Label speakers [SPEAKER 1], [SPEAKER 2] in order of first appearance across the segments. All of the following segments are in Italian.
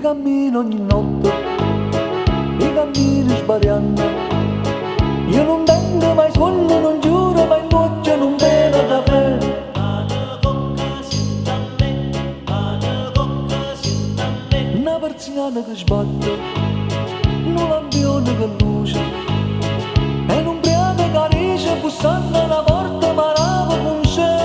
[SPEAKER 1] cammino ogni notte, i cammini sbagliando. Io non tengo mai soldi, non giuro mai noce, non bevo caffè. Una persiana che sbatte, un lampione che luce, e un ubriaco che dice bussando alla porta ma lava con sé.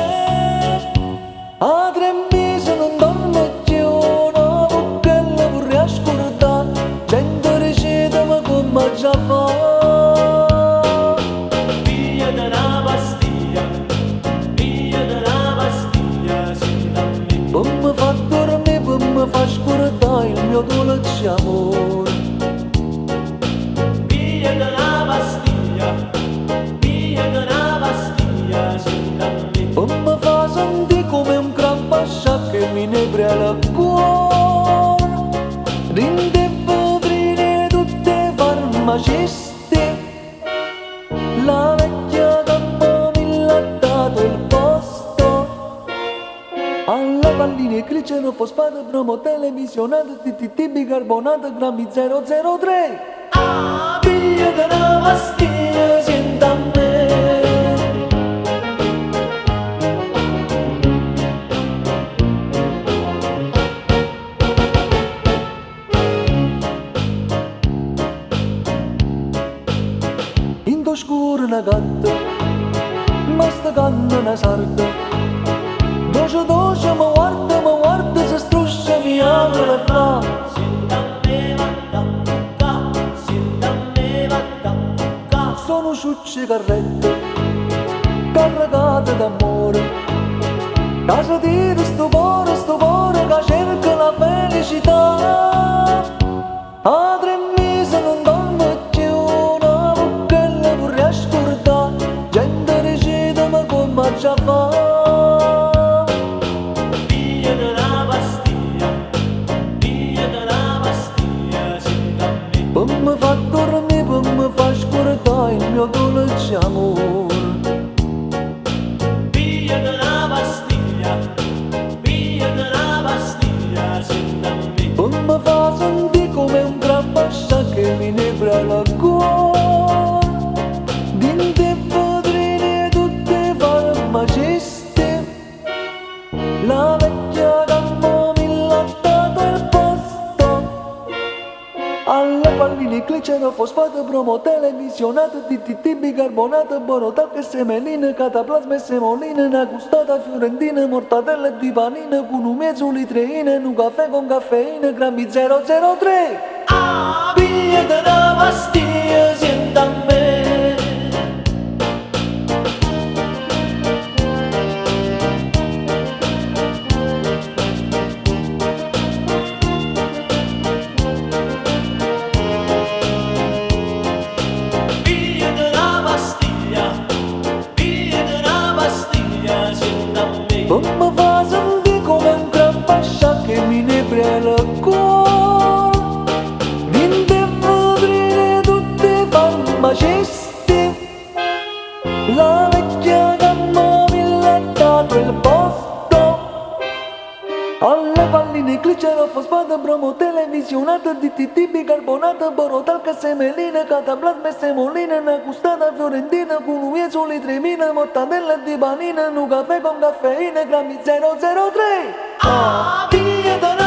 [SPEAKER 1] A 3 mesi non dormo più, una bucchella vorrei ascoltare, 100 ricette ma come già fa.
[SPEAKER 2] Via della pastiglia, senta a me.
[SPEAKER 1] Per mi fa dormire, per mi fa scordare il mio dolce amore.
[SPEAKER 2] Via della pastiglia, senta a me.
[SPEAKER 1] Per mi fa sentire come un gran pascia che mi inebria il cuore. Rinde vetrine tutte farmaciste, la vecchia donna mi l'ha dato il posto. Alla pallina glicero, fosfato, bromo, televisionato, TTT, bicarbonato, grammi 003.
[SPEAKER 2] Via della pastiglia, senta a me.
[SPEAKER 1] In to scuro una gatta, ma sta canna una sarda. Doce doce mi guarda, se struscia mi apre e fa.
[SPEAKER 2] Senta a me, vada a cucca, senta a me, vada a cucca.
[SPEAKER 1] Sono ciucce carrette, caricate d'amore. Casa di sto cuore che cerca la felicità. A 3 mesi non dormo più, una bucchella vorrei ascoltare, 100 ricette ma come già fa.
[SPEAKER 2] Via della pastiglia, senta a me.
[SPEAKER 1] Per mi fa dormire, per mi fa scordare il mio dolce amore.
[SPEAKER 2] Via della pastiglia, senta a me.
[SPEAKER 1] Per mi fa sentire come un gran pascia che mi inebra il cuore. Dinte vetrine tutte farmaciste, la vecchia gamma mi l'ha dato il posto. Alle palline glicero, fosfato, bromo, televisionato, TTT, bicarbonato, borotalche, semeline, cataplasma e semoline, una gustata fiorentina, mortadelle e 2 panine, con un mezzo litreine, un caffè con caffeina, grammi 003.
[SPEAKER 2] Via della pastiglia, senta a me. Via della pastiglia, senta a me.
[SPEAKER 1] Per mi fa sentire come un gran pascia che mi inebra il cuore. Dinte vetrine tutte farmaciste, la vecchia gamma mi l'ha dato il posto. Alle palline glicero, fosfato, bromo, televisionato, DTT, bicarbonato, borotalche, semeline, cataplasma e semoline, una gustata fiorentina, con un mezzo litremina, mortadelle e 2 panine, un caffè con caffeina, grammi 003.
[SPEAKER 2] Via della